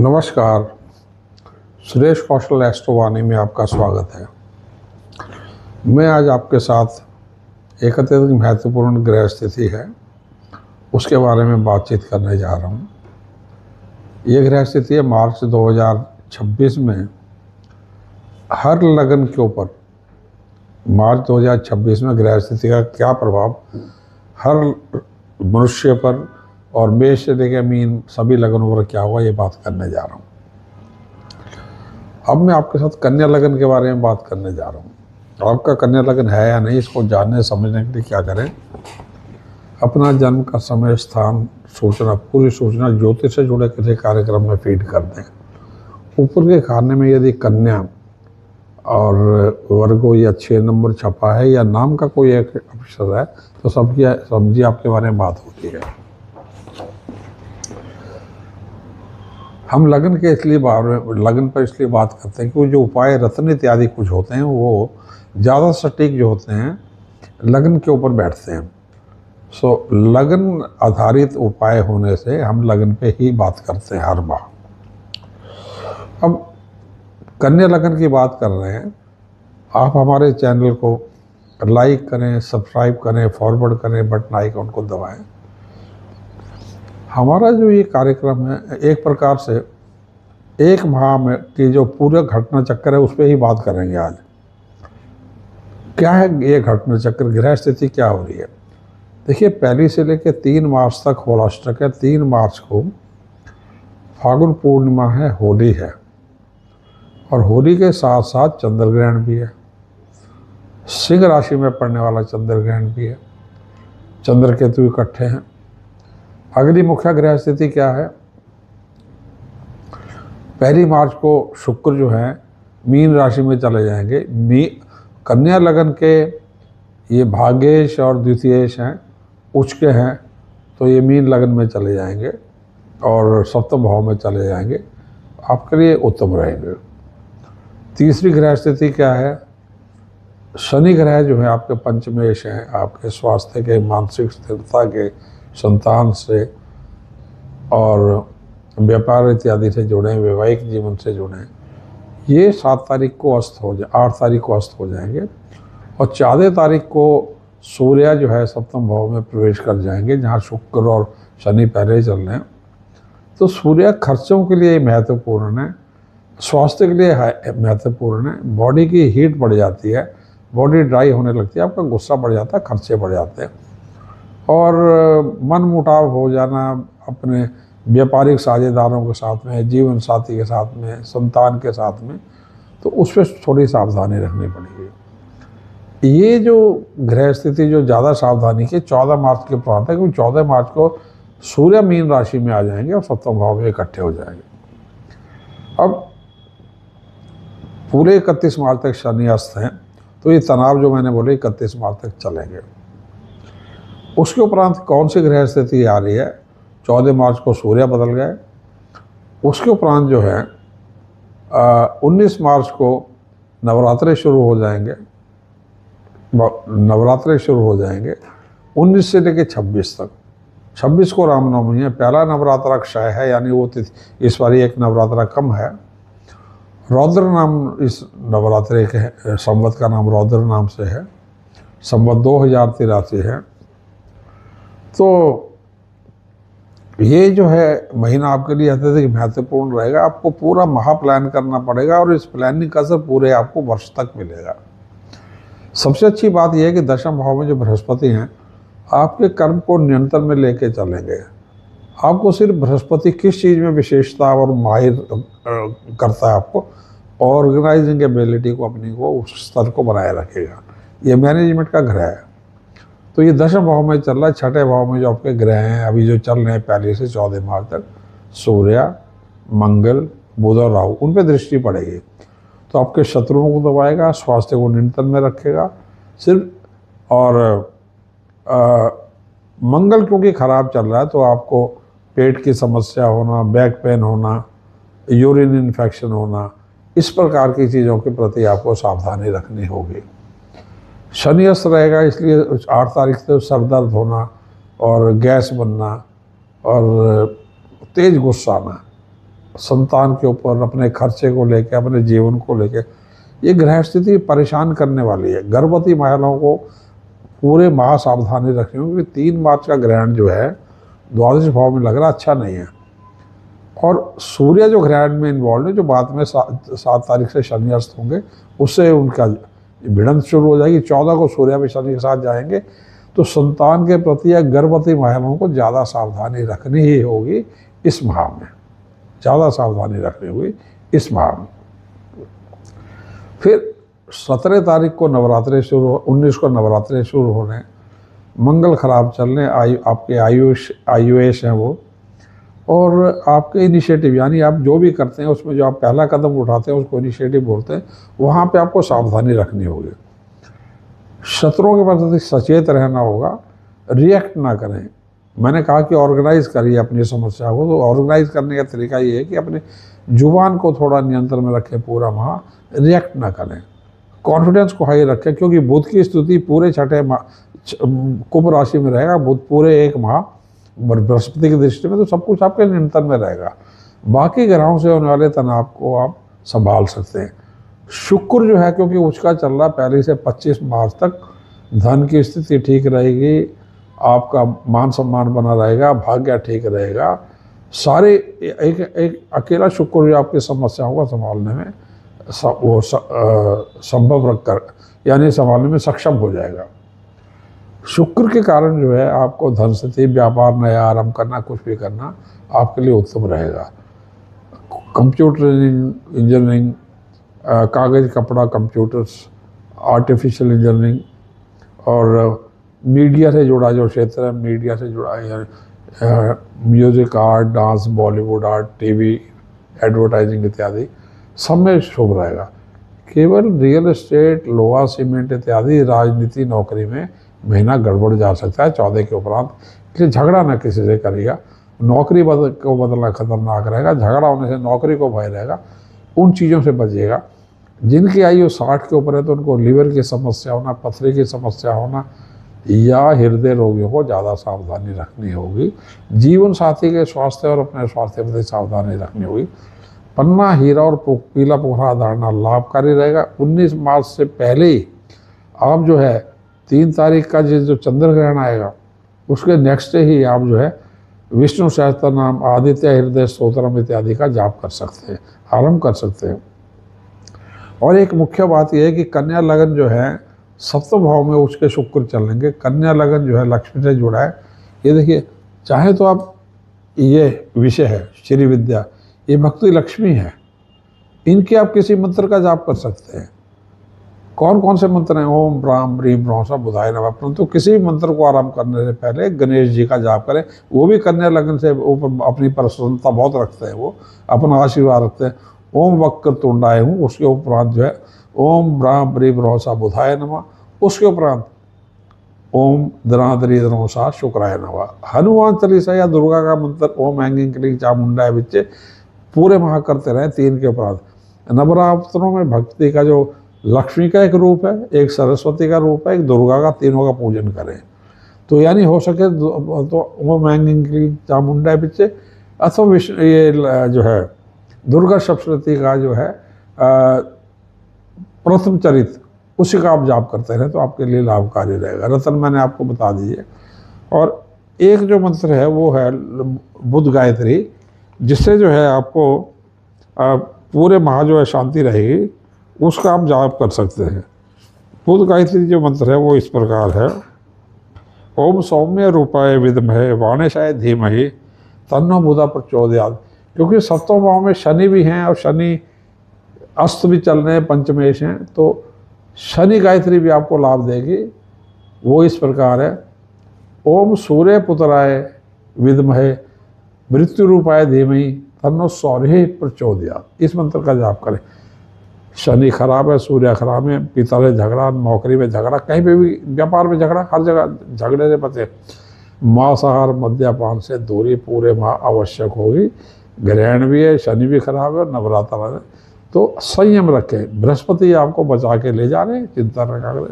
नमस्कार। सुरेश कौशल एस्ट्रोवाणी में आपका स्वागत है। मैं आज आपके साथ एक अत्यधिक महत्वपूर्ण ग्रह स्थिति है उसके बारे में बातचीत करने जा रहा हूँ। ये ग्रह स्थिति है मार्च 2026 में हर लगन के ऊपर। मार्च 2026 में ग्रह स्थिति का क्या प्रभाव हर मनुष्य पर और मेष से लेकर मीन सभी लगनों पर क्या हुआ, ये बात करने जा रहा हूँ। अब मैं आपके साथ कन्या लगन के बारे में बात करने जा रहा हूँ। आपका कन्या लगन है या नहीं, इसको जानने समझने के लिए क्या करें, अपना जन्म का समय, स्थान, सूचना, पूरी सूचना ज्योतिष से जुड़े किसी कार्यक्रम में फीड कर दें। ऊपर के खाने में यदि कन्या और वर्गो या 6 नंबर छपा है या नाम का कोई एक अक्षर है तो सब्जी आपके बारे में बात होती है। हम लगन पर इसलिए बात करते हैं कि जो उपाय रत्न इत्यादि कुछ होते हैं वो ज़्यादा सटीक जो होते हैं लगन के ऊपर बैठते हैं। लगन आधारित उपाय होने से हम लगन पे ही बात करते हैं हर बार। अब कन्या लगन की बात कर रहे हैं। आप हमारे चैनल को लाइक करें, सब्सक्राइब करें, फॉरवर्ड करें, बटन आइकन को दबाएं। हमारा जो ये कार्यक्रम है एक प्रकार से एक माह में की जो पूरा घटना चक्कर है उस पर ही बात करेंगे। आज क्या है ये घटना चक्र, ग्रह स्थिति क्या हो रही है। देखिए, पहली से लेकर 3 मार्च तक होलाष्टक है। 3 मार्च को फागुन पूर्णिमा है, होली है, और होली के साथ साथ चंद्र ग्रहण भी है। सिंह राशि में पड़ने वाला चंद्र ग्रहण भी है। चंद्र केतु इकट्ठे हैं। अगली मुख्य ग्रह स्थिति क्या है, 1 मार्च को शुक्र जो है मीन राशि में चले जाएंगे। कन्या लगन के ये भाग्येश और द्वितीयेश हैं, उच्च के हैं, तो ये मीन लगन में चले जाएंगे और सप्तम भाव में चले जाएंगे, आपके लिए उत्तम रहेंगे। तीसरी ग्रह स्थिति क्या है, शनि ग्रह जो है आपके पंचमेश हैं, आपके स्वास्थ्य के, मानसिक स्थिरता के, संतान से और व्यापार इत्यादि से जुड़े, वैवाहिक जीवन से जुड़े, ये 7 तारीख को 8 तारीख को अस्त हो जाएंगे। और 14 तारीख को सूर्य जो है सप्तम भाव में प्रवेश कर जाएंगे, जहाँ शुक्र और शनि पहले ही चल रहे हैं। तो सूर्य खर्चों के लिए महत्वपूर्ण है, स्वास्थ्य के लिए महत्वपूर्ण है। बॉडी की हीट बढ़ जाती है, बॉडी ड्राई होने लगती है, आपका गुस्सा बढ़ जाता है, खर्चे बढ़ जाते हैं, और मन मुटाव हो जाना अपने व्यापारिक साझेदारों के साथ में, जीवन साथी के साथ में, संतान के साथ में, तो उस पर थोड़ी सावधानी रखनी पड़ेगी। ये जो ग्रह स्थिति जो ज़्यादा सावधानी की 14 मार्च के उपरांत है, क्योंकि 14 मार्च को सूर्य मीन राशि में आ जाएंगे और सप्तम भाव में इकट्ठे हो जाएंगे। अब पूरे 31 मार्च तक शनि अस्त हैं, तो ये तनाव जो मैंने बोले 31 मार्च तक चलेंगे। उसके उपरांत कौन सी ग्रह स्थिति आ रही है, 14 मार्च को सूर्य बदल गए। उसके उपरांत जो है 19 मार्च को नवरात्रे शुरू हो जाएंगे। 19 से लेकर 26 तक। 26 को रामनवमी है, पहला नवरात्रा क्षय है, यानी वो तिथि इस बार एक नवरात्रा कम है। रौद्र नाम इस नवरात्रे के संवत का नाम रौद्र नाम से है, संवत 2083 है। तो ये जो है महीना आपके लिए अत्यधिक महत्वपूर्ण रहेगा। आपको पूरा महा प्लान करना पड़ेगा और इस प्लानिंग का असर पूरे आपको वर्ष तक मिलेगा। सबसे अच्छी बात यह है कि दशम भाव में जो बृहस्पति हैं आपके कर्म को नियंत्रण में लेके चलेंगे। आपको सिर्फ बृहस्पति किस चीज़ में विशेषता और माहिर करता है, आपको ऑर्गेनाइजिंग एबिलिटी को, अपनी को उस स्तर को बनाए रखेगा। ये मैनेजमेंट का ग्रह है। तो ये दशम भाव में चल रहा है। 6ठे भाव में जो आपके ग्रह हैं अभी जो चल रहे हैं 1 से 14 मार्च तक, सूर्य, मंगल, बुध और राहु, उन पर दृष्टि पड़ेगी। तो आपके शत्रुओं को दबाएगा, स्वास्थ्य को नियंत्रण में रखेगा सिर्फ। और मंगल क्योंकि खराब चल रहा है तो आपको पेट की समस्या होना, बैक पेन होना, यूरिन इन्फेक्शन होना, इस प्रकार की चीज़ों के प्रति आपको सावधानी रखनी होगी। शनि अस्त रहेगा, इसलिए 8 तारीख से सर दर्द होना और गैस बनना और तेज गुस्सा आना, संतान के ऊपर, अपने खर्चे को लेके, अपने जीवन को लेके ये ग्रह स्थिति परेशान करने वाली है। गर्भवती महिलाओं को पूरे माह सावधानी रखनी होगी, क्योंकि 3 मार्च का ग्रहण जो है द्वादश भाव में लग रहा अच्छा नहीं है। और सूर्य जो ग्रहण में इन्वॉल्व है, जो बाद में 7 तारीख से शनि अस्त होंगे, उससे उनका भिड़ंत शुरू हो जाएगी। 14 को सूर्य भी शनि के साथ जाएंगे। तो संतान के प्रति या गर्भवती महिलाओं को ज़्यादा सावधानी रखनी ही होगी इस माह में, ज़्यादा सावधानी रखनी होगी इस माह में। फिर 17 तारीख को नवरात्रे शुरू, 19 को नवरात्रे शुरू होने, मंगल खराब चलने, आपके आयुष हैं वो, और आपके इनिशिएटिव यानी आप जो भी करते हैं उसमें जो आप पहला कदम उठाते हैं उसको इनिशिएटिव बोलते हैं, वहाँ पे आपको सावधानी रखनी होगी। शत्रुओं के प्रति सचेत रहना होगा, रिएक्ट ना करें। मैंने कहा कि ऑर्गेनाइज करिए अपनी समस्या को, तो ऑर्गेनाइज करने का तरीका ये है कि अपने जुबान को थोड़ा नियंत्रण में रखें, पूरा माह रिएक्ट ना करें, कॉन्फिडेंस को हाई रखें, क्योंकि बुध की स्थिति पूरे छठे कुंभ राशि में रहेगा। बुध पूरे 1 माह बृहस्पति की दृष्टि में, तो सब कुछ आपके नियंत्रण में रहेगा। बाकी ग्रहों से होने वाले तनाव को आप संभाल सकते हैं। शुक्र जो है, क्योंकि उसका चल रहा पहले से 25 मार्च तक, धन की स्थिति ठीक रहेगी, आपका मान सम्मान बना रहेगा, भाग्य ठीक रहेगा। सारे एक अकेला शुक्र जो आपकी समस्याओं को संभालने में वो संभव रखकर, यानी संभालने में सक्षम हो जाएगा। शुक्र के कारण जो है आपको धन स्थिति, व्यापार नया आरंभ करना, कुछ भी करना आपके लिए उत्तम रहेगा। कंप्यूटर इंजीनियरिंग, कागज कपड़ा, कंप्यूटर्स, आर्टिफिशियल इंजीनियरिंग और मीडिया से जुड़ा जो क्षेत्र है, मीडिया से जुड़ा है, music, art, dance, Bollywood art, TV, advertising इत्यादि, सब में शुभ रहेगा। केवल रियल एस्टेट, लोहा, सीमेंट इत्यादि, राजनीति, नौकरी में महीना गड़बड़ जा सकता है 14 के उपरांत। इसलिए झगड़ा ना किसी से करिएगा। नौकरी को बदलना खतरनाक रहेगा, झगड़ा होने से नौकरी को भय रहेगा, उन चीज़ों से बचिएगा। जिनकी आयु 60 के ऊपर है तो उनको लीवर की समस्या होना, पथरी की समस्या होना या हृदय रोगियों को ज़्यादा सावधानी रखनी होगी। जीवन साथी के स्वास्थ्य और अपने स्वास्थ्य पर सावधानी रखनी होगी। पन्ना, हीरा और पीला पोखरा धारणा लाभकारी रहेगा। 19 मार्च से पहले ही आप जो है 3 तारीख का जो चंद्र ग्रहण आएगा उसके नेक्स्ट डे ही आप जो है विष्णु सहस्त्र नाम, आदित्य हृदय स्तोत्रम इत्यादि का जाप कर सकते हैं, आरंभ कर सकते हैं। और एक मुख्य बात यह है कि कन्या लगन जो है 7वें भाव में उसके शुक्र चलेंगे। कन्या लगन जो है लक्ष्मी से जुड़ा है। ये देखिए, चाहे तो आप, ये विषय है श्री विद्या, ये भक्ति लक्ष्मी है, इनके आप किसी मंत्र का जाप कर सकते हैं। कौन कौन से मंत्र हैं? ओम ब्राह्म ह्रीम ब्रह्मसा बुधाय नमः। परंतु किसी भी मंत्र को आरंभ करने से पहले गणेश जी का जाप करें। वो भी कन्या लगन से ऊपर अपनी प्रसन्नता बहुत रखते हैं, वो अपना आशीर्वाद रखते हैं। ओम वक्र तुंडाय हूँ, उसके उपरांत जो है ओम ब्राह्म ह्रीम ब्रह्मसा बुधाय नमः, उसके उपरांत ओम धनाधरी धनोसा शुक्राय नमः। हनुमान चालीसा या दुर्गा का मंत्र ओम ऐंगिंग क्लीं चामुंडाय बिच्चे पूरे माह करते रहें 3 के उपरांत। नवरात्रों में भक्ति का जो लक्ष्मी का एक रूप है, एक सरस्वती का रूप है, एक दुर्गा का, तीनों का पूजन करें। तो यानी हो सके तो ओम ऐंगिंग क्लीं चामुंडाय बिच्चे, अथवा विष्णु, ये जो है दुर्गा सप्तशती का जो है प्रथम चरित्र, उसी का आप जाप करते रहें तो आपके लिए लाभकारी रहेगा। रतन मैंने आपको बता दीजिए। और एक जो मंत्र है वो है बुध गायत्री, जिससे जो है आपको पूरे माह जो है शांति रहेगी, उसका आप जाप कर सकते हैं। बुध गायत्री जो मंत्र है वो इस प्रकार है। ओम सौम्य रूपाय विद्महे वाणेशाय धीमहि तन्नो बुधा प्रचोदयात्। क्योंकि 7वें भाव में शनि भी हैं और शनि अस्त भी चल रहे हैं, पंचमेश हैं, तो शनि गायत्री भी आपको लाभ देगी। वो इस प्रकार है। ओम सूर्य पुत्राय विद्महे मृत्यु रूपाय धीमहि तन्नो सौर्य प्रचोदयात्। इस मंत्र का जाप करें। शनि खराब है, सूर्य खराब है, पिता से झगड़ा, नौकरी में झगड़ा, कहीं पे भी व्यापार में झगड़ा, हर जगह झगड़े से बचे। मांसाहार मद्यपान से दूरी पूरे माह आवश्यक होगी। ग्रहण भी है, शनि भी खराब है और नवरात्र है, तो संयम रखें। बृहस्पति आपको बचा के ले जा रहे हैं, चिंता न करें।